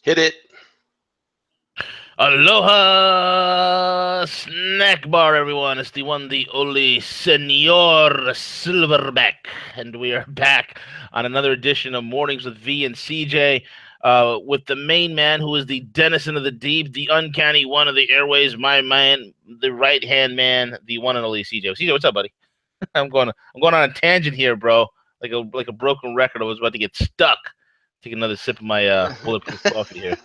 Hit it. Aloha snack bar, everyone. It's the one, the only Senor Silverback, and we are back on another edition of Mornings with V and CJ, with the main man who is the denizen of the deep, the uncanny one of the airways, my man, the right hand man, the one and only CJ. CJ, what's up, buddy? I'm going on a tangent here, bro. Like a broken record. I was about to get stuck. Take another sip of my bulletproof coffee here.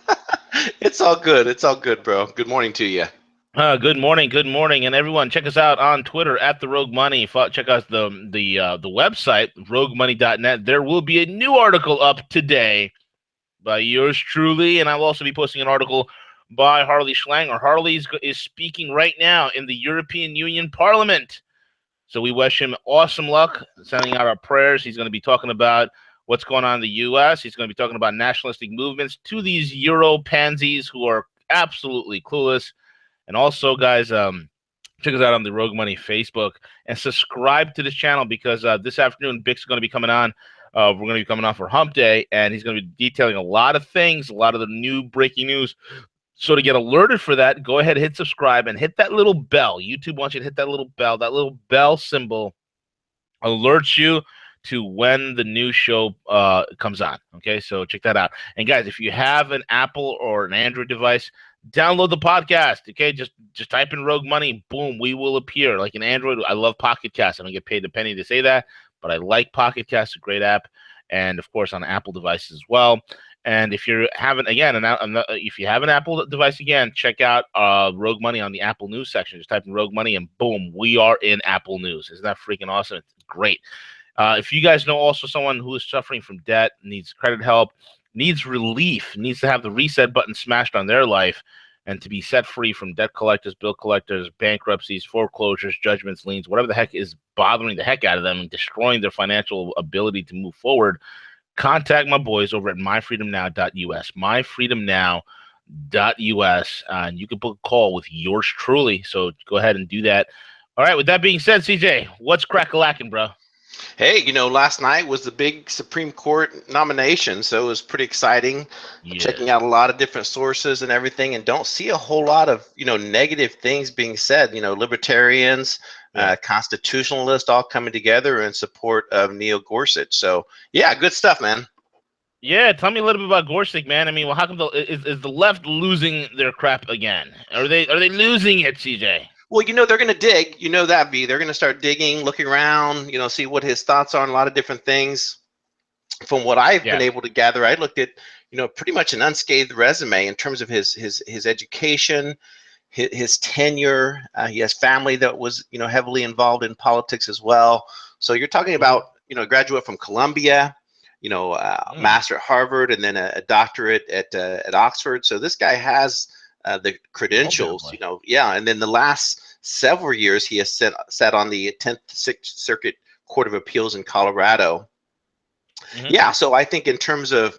It's all good. It's all good, bro. Good morning to you. Good morning, and everyone, check us out on Twitter at the Rogue Money. Check out the website roguemoney.net. There will be a new article up today by yours truly, and I'll also be posting an article by Harley Schlanger. Harley is speaking right now in the European Union Parliament, so we wish him awesome luck. Sending out our prayers. He's going to be talking about what's going on in the U.S. He's going to be talking about nationalistic movements to these Euro pansies who are absolutely clueless. And also, guys, check us out on the Rogue Money Facebook and subscribe to this channel because this afternoon, Bix is going to be coming on. We're going to be coming on for Hump Day, and he's going to be detailing a lot of things, a lot of the new breaking news. So to get alerted for that, go ahead, hit subscribe, and hit that little bell. YouTube wants you to hit that little bell symbol alerts you to when the new show comes on. Okay, so check that out. And guys, if you have an Apple or an Android device, download the podcast. Okay, just type in Rogue Money, boom, we will appear. Like an Android, I love Pocket Cast. I don't get paid a penny to say that, but I like Pocket Cast, a great app, and of course on Apple devices as well. And if you haven't, again, if you have an Apple device, again, check out Rogue Money on the Apple News section. Just type in Rogue Money, and boom, we are in Apple News. Isn't that freaking awesome? It's great. If you guys know also someone who is suffering from debt, needs credit help, needs relief, needs to have the reset button smashed on their life, and to be set free from debt collectors, bill collectors, bankruptcies, foreclosures, judgments, liens, whatever the heck is bothering the heck out of them and destroying their financial ability to move forward, contact my boys over at myfreedomnow.us, myfreedomnow.us, and you can book a call with yours truly. So go ahead and do that. All right, with that being said, CJ, what's crack-a-lacking, bro? Hey, last night was the big Supreme Court nomination, so it was pretty exciting. Yeah. Checking out a lot of different sources and everything, and don't see a whole lot of negative things being said. Libertarians, constitutionalists, all coming together in support of Neil Gorsuch. So yeah, good stuff, man. Yeah, tell me a little bit about Gorsuch, man. I mean, well, how come is the left losing their crap again? Are they losing it, CJ? Well, they're going to dig. That, V. They're going to start digging, looking around, see what his thoughts are on a lot of different things. From what I've been able to gather, I looked at, pretty much an unscathed resume in terms of his education, his tenure. He has family that was, heavily involved in politics as well. So you're talking about, a graduate from Columbia, master at Harvard, and then a doctorate at Oxford. So this guy has the credentials, and then the last several years he has sat on the 10th Circuit Court of Appeals in Colorado. Yeah, so I think in terms of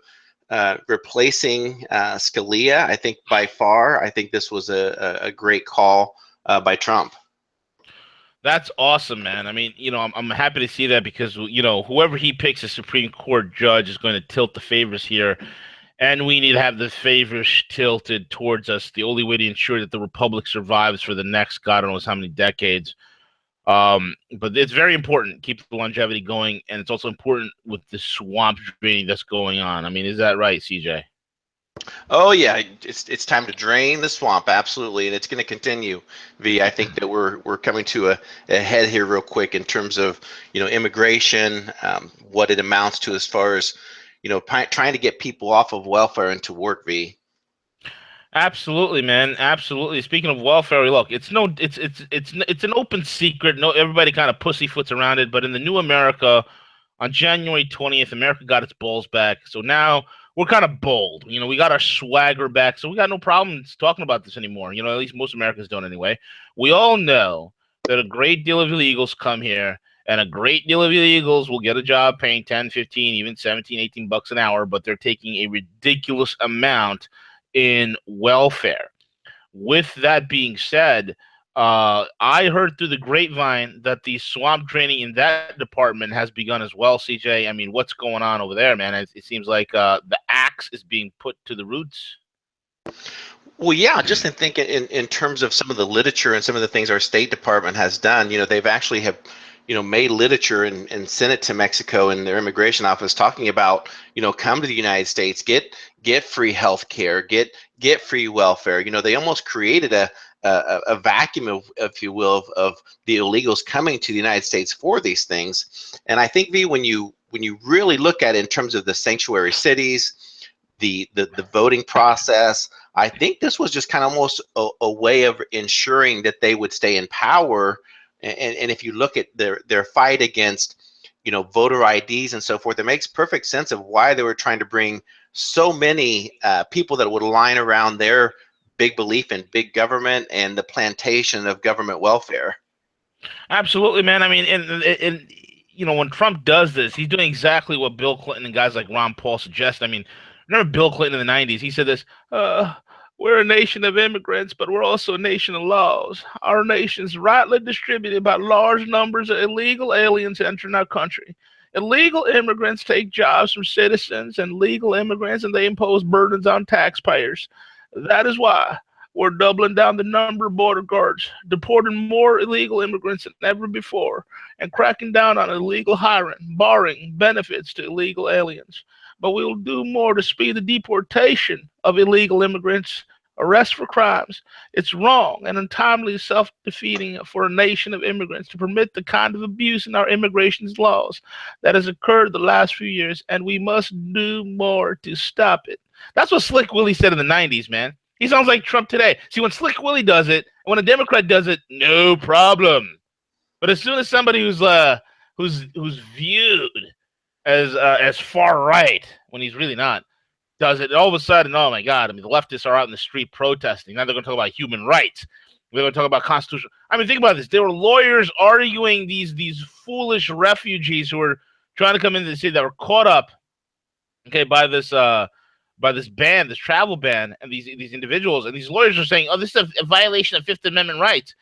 replacing Scalia, I think by far, I think this was a great call by Trump. That's awesome, man. I mean, I'm happy to see that because, whoever he picks as Supreme Court judge is going to tilt the favors here. And we need to have the favors tilted towards us. The only way to ensure that the republic survives for the next God knows how many decades. But it's very important. Keep the longevity going. And it's also important with the swamp draining that's going on. I mean, is that right, CJ? Oh yeah, it's time to drain the swamp, absolutely, and it's going to continue. V, I think that we're coming to a head here real quick in terms of immigration, what it amounts to as far as trying to get people off of welfare and to work. V. Absolutely, man. Absolutely. Speaking of welfare, look, it's an open secret. No, everybody kind of pussyfoots around it. But in the new America, on January 20th, America got its balls back. So now we're kind of bold. We got our swagger back. So we got no problems talking about this anymore. At least most Americans don't anyway. We all know that a great deal of illegals come here, and a great deal of illegals will get a job paying 10, 15, even 17, 18 bucks an hour, but they're taking a ridiculous amount in welfare. With that being said, I heard through the grapevine that the swamp draining in that department has begun as well, CJ. I mean, what's going on over there, man? It seems like the axe is being put to the roots. Well, yeah, just in thinking in terms of some of the literature and some of the things our State Department has done, they've actually have, made literature and sent it to Mexico and their immigration office talking about, come to the United States, get free health care, get free welfare. They almost created a vacuum of, if you will, of the illegals coming to the United States for these things. And I think, V, when you really look at it in terms of the sanctuary cities, the voting process, I think this was just kind of almost a way of ensuring that they would stay in power. And if you look at their fight against, voter IDs and so forth, it makes perfect sense of why they were trying to bring so many people that would align around their big belief in big government and the plantation of government welfare. Absolutely, man. I mean, and when Trump does this, he's doing exactly what Bill Clinton and guys like Ron Paul suggest. I mean, remember Bill Clinton in the 90s? He said this, we're a nation of immigrants, but we're also a nation of laws. Our nation's rightly distributed by large numbers of illegal aliens entering our country. Illegal immigrants take jobs from citizens and legal immigrants, and they impose burdens on taxpayers. That is why we're doubling down the number of border guards, deporting more illegal immigrants than ever before, and cracking down on illegal hiring, barring benefits to illegal aliens. But we will do more to speed the deportation of illegal immigrants, arrest for crimes. It's wrong and untimely self-defeating for a nation of immigrants to permit the kind of abuse in our immigration laws that has occurred the last few years, and we must do more to stop it. That's what Slick Willie said in the 90s, man. He sounds like Trump today. See, when Slick Willie does it, when a Democrat does it, no problem. But as soon as somebody who's viewed as far right, when he's really not, does it, all of a sudden, oh my God! I mean, the leftists are out in the street protesting. Now they're going to talk about human rights. They're going to talk about constitutional. I mean, think about this. There were lawyers arguing these foolish refugees who were trying to come into the city that were caught up, okay, by this ban, this travel ban, and these individuals, and these lawyers are saying, "Oh, this is a violation of Fifth Amendment rights."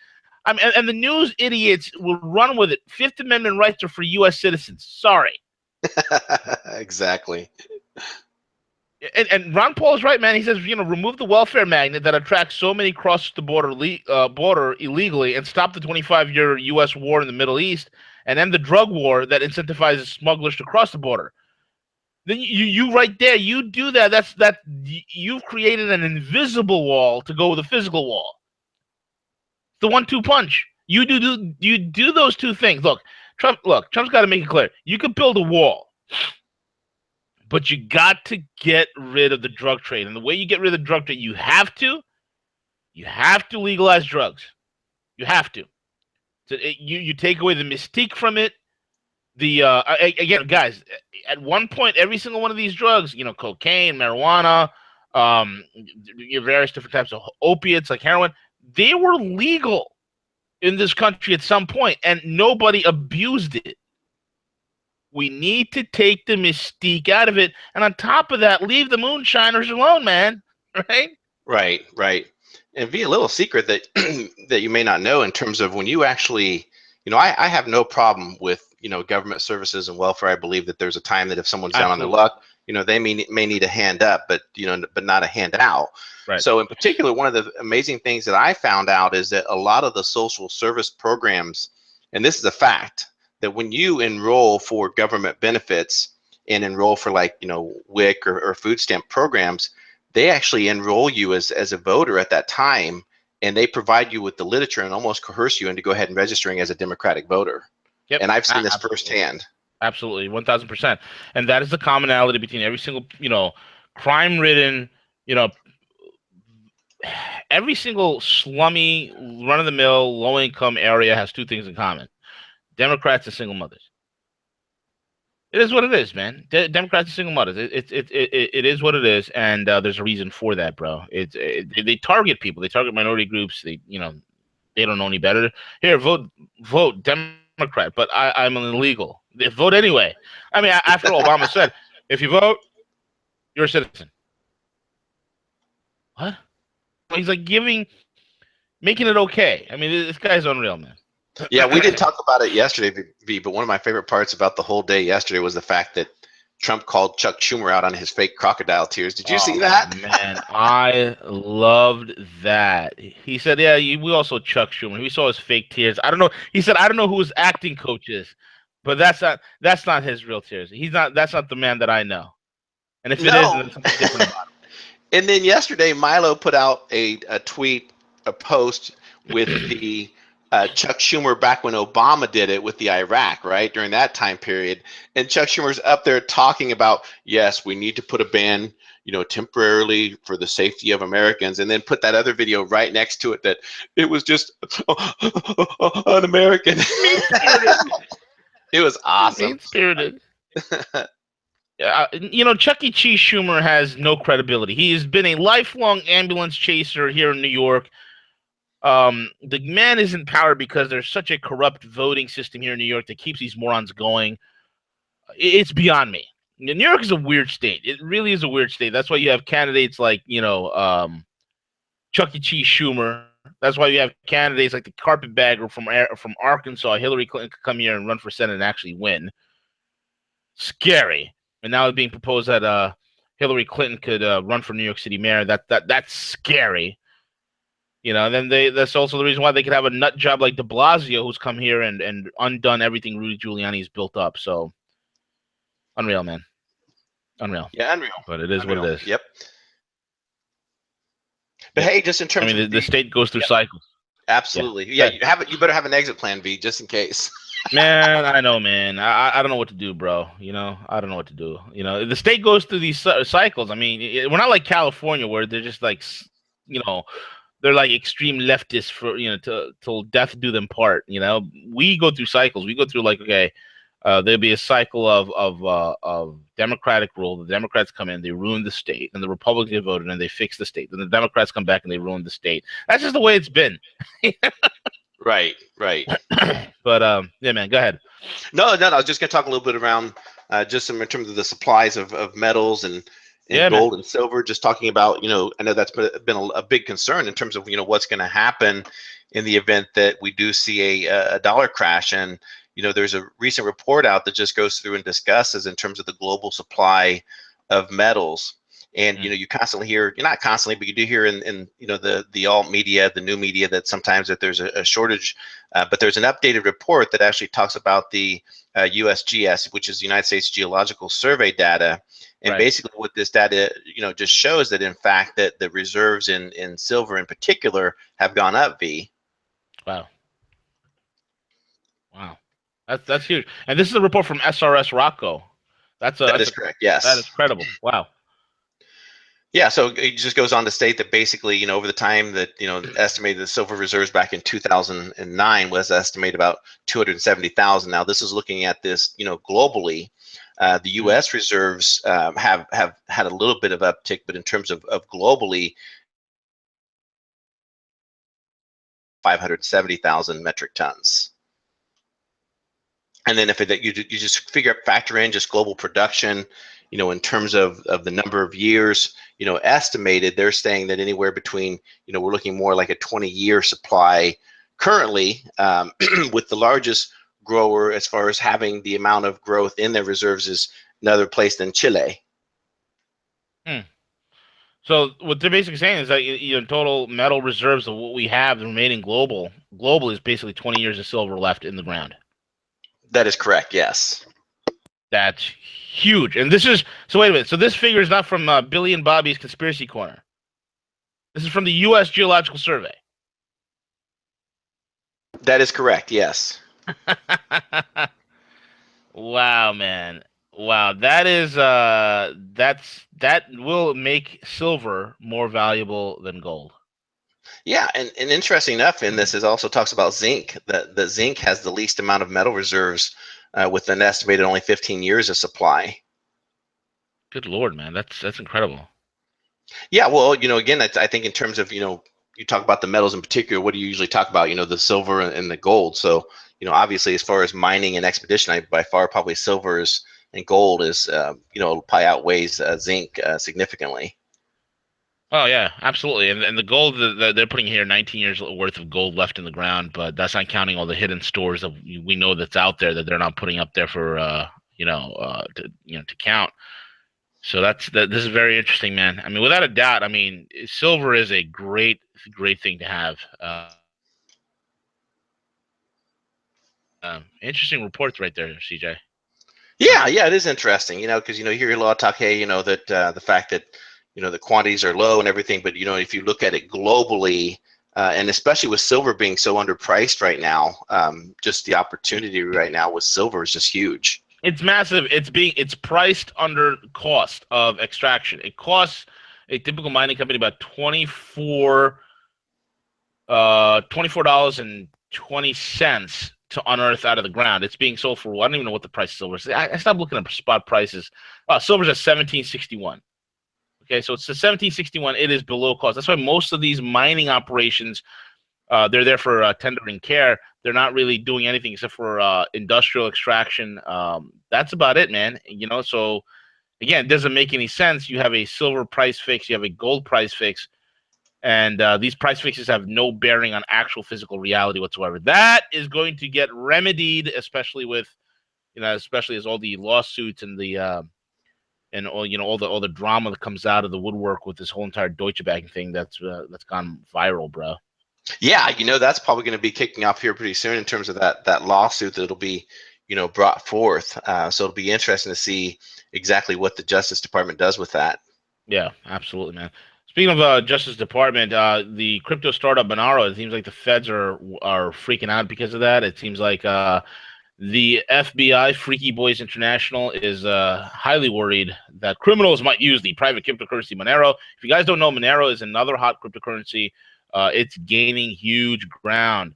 I mean, and the news idiots will run with it. Fifth Amendment rights are for U.S. citizens. Sorry. Exactly. And Ron Paul is right, man. He says, remove the welfare magnet that attracts so many across the border illegally, and stop the 25-year U.S. war in the Middle East, and end the drug war that incentivizes smugglers to cross the border. Then you right there, you do that. You've created an invisible wall to go with a physical wall. The 1-2 punch. You do those two things. Trump's got to make it clear. You could build a wall, but you got to get rid of the drug trade. And the way you get rid of the drug trade, you have to legalize drugs. You have to. So you take away the mystique from it. Again, guys, at one point, every single one of these drugs, cocaine, marijuana, various different types of opiates like heroin, they were legal in this country at some point, and nobody abused it. We need to take the mystique out of it, and on top of that, leave the moonshiners alone, man. Right? Right. And be a little secret that that you may not know in terms of when you actually, I have no problem with government services and welfare. I believe that there's a time that if someone's down on their luck, they may need a hand up, but not a handout. Right. So in particular, one of the amazing things that I found out is that a lot of the social service programs, and this is a fact, that when you enroll for government benefits and enroll for WIC or food stamp programs, they actually enroll you as a voter at that time, and they provide you with the literature and almost coerce you into go ahead and registering as a Democratic voter. Yep. And I've seen this firsthand. Absolutely, 1,000%. And that is the commonality between every single, crime-ridden, every single slummy, run-of-the-mill, low-income area has two things in common: Democrats and single mothers. It is what it is, man. Democrats and single mothers. It is what it is, and there's a reason for that, bro. They target people. They target minority groups. They don't know any better. Here, vote Democrat, but I'm an illegal. They vote anyway. I mean, after Obama said, if you vote, you're a citizen. What? He's like giving making it okay. I mean, this guy's unreal, man. Yeah, we didn't talk about it yesterday, V, but one of my favorite parts about the whole day yesterday was the fact that Trump called Chuck Schumer out on his fake crocodile tears. Did you see Oh that? man, I loved that. He said, "Yeah, we also Chuck Schumer. We saw his fake tears. I don't know." He said, "I don't know who his acting coach is, but that's not his real tears. He's not. That's not the man that I know. And if it is, then No. there's something different about And then yesterday, Milo put out a tweet, a post with the Chuck Schumer back when Obama did it with the Iraq, right, during that time period. And Chuck Schumer's up there talking about, yes, we need to put a ban, temporarily for the safety of Americans, and then put that other video right next to it that it was just un-American. it. It was awesome. Mean spirited. Chuck E. Cheese Schumer has no credibility. He has been a lifelong ambulance chaser here in New York. The man is in power because there's such a corrupt voting system here in New York that keeps these morons going. It's beyond me. New York is a weird state. It really is a weird state. That's why you have candidates like, Chuck E. Cheese Schumer. That's why you have candidates like the carpetbagger from Arkansas, Hillary Clinton, could come here and run for Senate and actually win. Scary. And now it's being proposed that Hillary Clinton could run for New York City mayor. That's scary. And then that's also the reason why they could have a nut job like de Blasio, who's come here and undone everything Rudy Giuliani's built up. So unreal, man. Unreal. Yeah, unreal. But it is unreal. What it is. Yep. But hey, just in terms of the state goes through cycles. Absolutely. Yeah, you better have an exit plan, V, just in case. Man, I know, man. I don't know what to do, bro. I don't know what to do. The state goes through these cycles. I mean, we're not like California where they're just like, they're like extreme leftists for till death do them part. We go through cycles. We go through like, okay, there'll be a cycle of Democratic rule. The Democrats come in, they ruin the state, and the Republicans voted and they fix the state. Then the Democrats come back and they ruin the state. That's just the way it's been. Right. But yeah, man, go ahead. No, I was just gonna talk a little bit around just in terms of the supplies of metals and gold and silver. Just talking about, I know that's been a big concern in terms of what's going to happen in the event that we do see a dollar crash. And there's a recent report out that just goes through and discusses in terms of the global supply of metals. And you constantly hear, not constantly, but you do hear in the alt media, the new media, that sometimes that there's a shortage. But there's an updated report that actually talks about the USGS, which is the United States Geological Survey data. And basically what this data, just shows that in fact that the reserves in silver in particular have gone up, V. Wow. That's huge. And this is a report from SRS Rocco. That is correct. Yes. That is credible. Wow. Yeah, so it just goes on to state that basically, over the time that, estimated the silver reserves back in 2009 was estimated about 270,000. Now, this is looking at this, globally. The U.S. reserves have had a little bit of uptick, but in terms of globally, 570,000 metric tons. And then if you just factor in just global production, in terms of the number of years, estimated, they're saying that anywhere between, we're looking more like a 20-year supply currently, with the largest grower as far as having the amount of growth in their reserves is another place than Chile. So what they're basically saying is that total metal reserves of what we have, the remaining global is basically 20 years of silver left in the ground. That is correct. Yes. That's huge. And this is, so wait a minute. So this figure is not from Billy and Bobby's Conspiracy Corner. This is from the U.S. Geological Survey. That is correct. Yes. Wow, man. Wow. That is, that will make silver more valuable than gold. Yeah, and interesting enough in this is also talks about zinc. The zinc has the least amount of metal reserves, with an estimated only 15 years of supply. Good Lord, man, that's incredible. Yeah, well, again, I think in terms of you talk about the metals in particular. What do you usually talk about? The silver and the gold. So obviously, as far as mining and expedition, by far probably silver and gold is probably outweighs zinc significantly. Oh yeah, absolutely. And the gold that they're putting here, 19 years worth of gold left in the ground, but that's not counting all the hidden stores that we know that's out there that they're not putting up there for to count. So this is very interesting, man. I mean, without a doubt, I mean, silver is a great thing to have. Interesting reports right there, CJ. Huh. Yeah, it is interesting, because you hear a lot of talk, hey, that the fact that the quantities are low and everything, but if you look at it globally, and especially with silver being so underpriced right now, just the opportunity right now with silver is just huge. It's massive. It's priced under cost of extraction. It costs a typical mining company about $24.20 to unearth out of the ground. It's being sold for, I don't even know what the price of silver is. I stopped looking at spot prices. Silver's at 1761. Okay, so it's the 1761. It is below cost. That's why most of these mining operations, they're there for tendering care. They're not really doing anything except for industrial extraction. That's about it, man. So again, it doesn't make any sense. You have a silver price fix, you have a gold price fix, and these price fixes have no bearing on actual physical reality whatsoever. That is going to get remedied, especially as all the lawsuits and the and all the drama that comes out of the woodwork with this whole entire Deutsche Bank thing that's gone viral, bro. Yeah, that's probably going to be kicking off here pretty soon in terms of that lawsuit that'll be brought forth. So it'll be interesting to see exactly what the Justice Department does with that. Yeah, absolutely, man. Speaking of Justice Department, the crypto startup Monero, it seems like the feds are freaking out because of that. It seems like the FBI, Freaky Boys International, is highly worried that criminals might use the private cryptocurrency Monero. If you guys don't know, Monero is another hot cryptocurrency. It's gaining huge ground.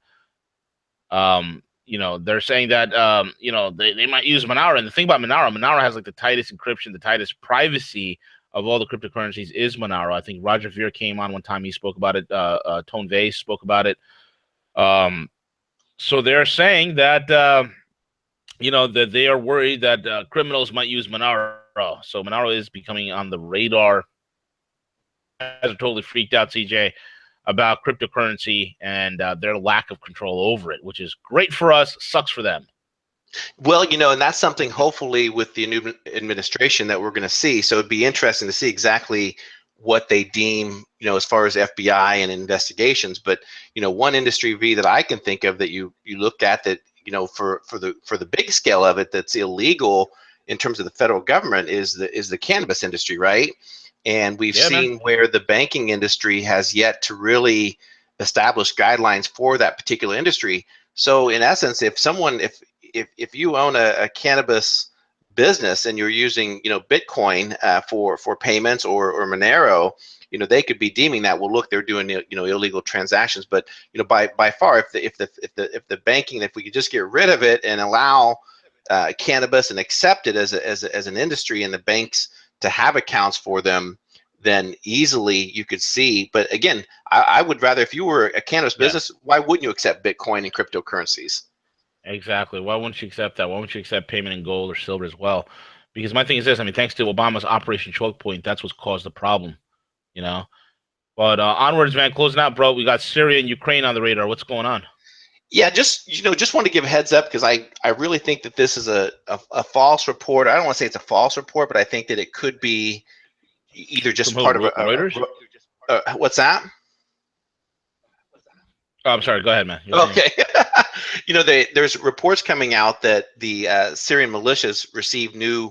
They're saying that they might use Monero. And the thing about Monero has like the tightest encryption, the tightest privacy of all the cryptocurrencies is Monero. I think Roger Ver came on one time. He spoke about it. Tone Vays spoke about it. So they're saying that that they are worried that criminals might use Monero. So Monero is becoming on the radar. Guys are totally freaked out, CJ, about cryptocurrency and their lack of control over it, which is great for us, sucks for them. Well, and that's something hopefully with the new administration that we're going to see. So it'd be interesting to see exactly what they deem, as far as FBI and investigations. But, one industry V that I can think of that you look at that, for the big scale of it, that's illegal in terms of the federal government is the cannabis industry, right? And we've seen where the banking industry has yet to really establish guidelines for that particular industry. So in essence, if you own a cannabis business and you're using Bitcoin for payments or Monero, they could be deeming that, well, look, they're doing illegal transactions. But by far, if the banking, if we could just get rid of it and allow cannabis and accept it as an industry and the banks to have accounts for them, then easily you could see. But again, I would rather, if you were a cannabis business, why wouldn't you accept Bitcoin and cryptocurrencies? Exactly. Why wouldn't you accept that? Why wouldn't you accept payment in gold or silver as well? Because my thing is this, I mean, thanks to Obama's Operation Choke Point, that's what's caused the problem, you know? But onwards, man, closing out, bro. We got Syria and Ukraine on the radar. What's going on? Yeah, just want to give a heads up because I really think that this is a false report. I don't want to say it's a false report, but I think that it could be either just From part who? of Reuters? what's that? Oh, I'm sorry. Go ahead, man. Okay. There's reports coming out that the Syrian militias received new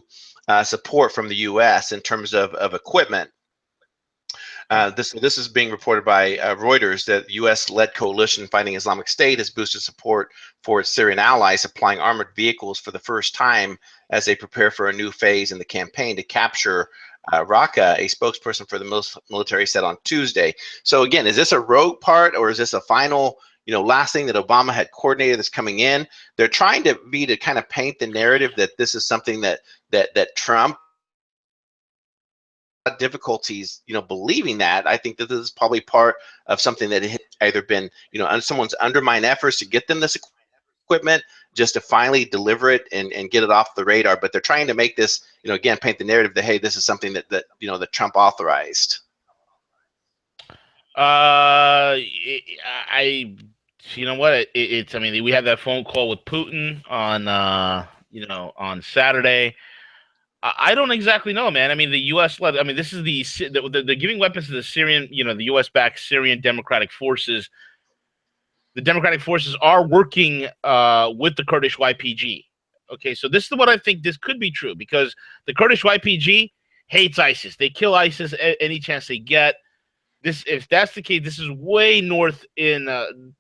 support from the U.S. in terms of equipment. This is being reported by Reuters that the U.S.-led coalition fighting Islamic State has boosted support for its Syrian allies, supplying armored vehicles for the first time as they prepare for a new phase in the campaign to capture Raqqa. A spokesperson for the military said on Tuesday. So again, is this a rogue part or is this a final, last thing that Obama had coordinated that's coming in? They're trying to kind of paint the narrative that this is something that Trump difficulties believing that. I think that this is probably part of something that had either been someone's undermined efforts to get them this equipment just to finally deliver it and get it off the radar. But they're trying to make this again paint the narrative that, hey, this is something that Trump authorized. You know what? It's. I mean, we had that phone call with Putin on, on Saturday. I don't exactly know, man. I mean, the U.S. led. I mean, this is they're giving weapons to the Syrian, the U.S.-backed Syrian Democratic Forces. The Democratic Forces are working with the Kurdish YPG. Okay, so this is what I think this could be true, because the Kurdish YPG hates ISIS. They kill ISIS any chance they get. If that's the case, this is way north in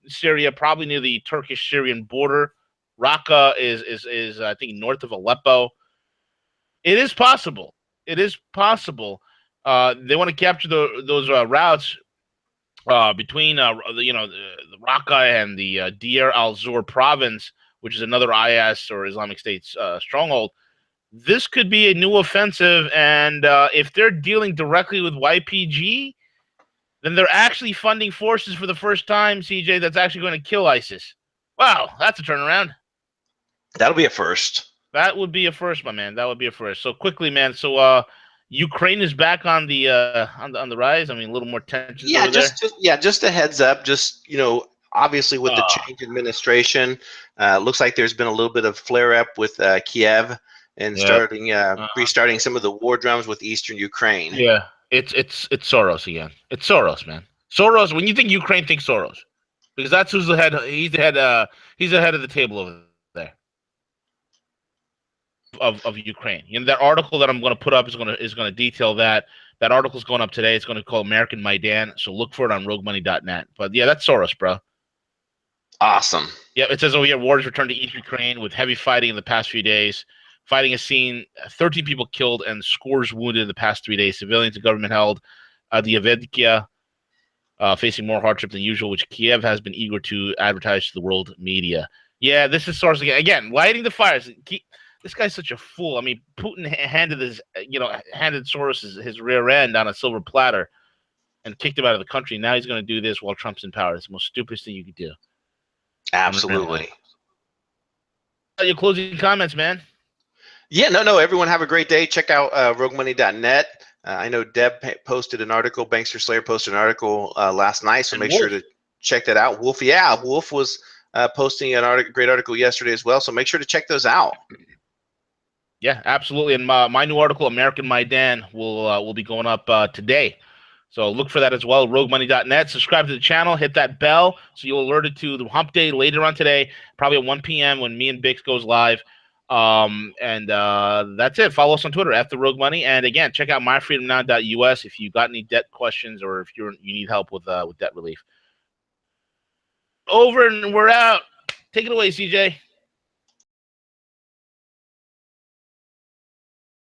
Syria, probably near the Turkish-Syrian border. Raqqa is I think north of Aleppo. It is possible. It is possible. They want to capture those routes between the Raqqa and the Deir al-Zor province, which is another IS or Islamic State stronghold. This could be a new offensive, and if they're dealing directly with YPG, then they're actually funding forces for the first time, CJ, that's actually going to kill ISIS. Wow, that's a turnaround. That'll be a first. That would be a first, my man. That would be a first. So quickly, man. So Ukraine is back on the rise. I mean, a little more tensions over there. Just a heads up. Just obviously with the change in administration, looks like there's been a little bit of flare up with Kiev and restarting some of the war drums with Eastern Ukraine. Yeah, it's Soros again. It's Soros, man. Soros. When you think Ukraine, think Soros, because that's who's the head. He's the head. He's the head of the table over there. Of Ukraine. That article that I'm going to put up is going to detail that. That article is going up today. It's going to call American Maidan. So look for it on roguemoney.net. But yeah, that's Soros, bro. Awesome. Yeah, it says over here, wars returned to East Ukraine with heavy fighting in the past few days. Fighting has seen 13 people killed and scores wounded in the past 3 days. Civilians and government held the Avdiivka facing more hardship than usual, which Kiev has been eager to advertise to the world media. Yeah, this is Soros again, lighting the fires. This guy's such a fool. I mean, Putin handed Soros his rear end on a silver platter and kicked him out of the country. Now he's going to do this while Trump's in power. It's the most stupidest thing you could do. Absolutely. Your closing comments, man. Yeah, no. Everyone have a great day. Check out roguemoney.net. I know Deb posted an article. Bankster Slayer posted an article last night, so make sure to check that out. Wolf was posting a great article yesterday as well, so make sure to check those out. Yeah, absolutely. And my new article, American Maidan, will be going up today. So look for that as well, roguemoney.net. Subscribe to the channel, hit that bell so you'll alerted to the hump day later on today, probably at 1 p.m. when me and Bix goes live. And that's it. Follow us on Twitter at @TheRogueMoney. And again, check out myfreedomnow.us if you got any debt questions or if you need help with debt relief. Over and we're out. Take it away, CJ.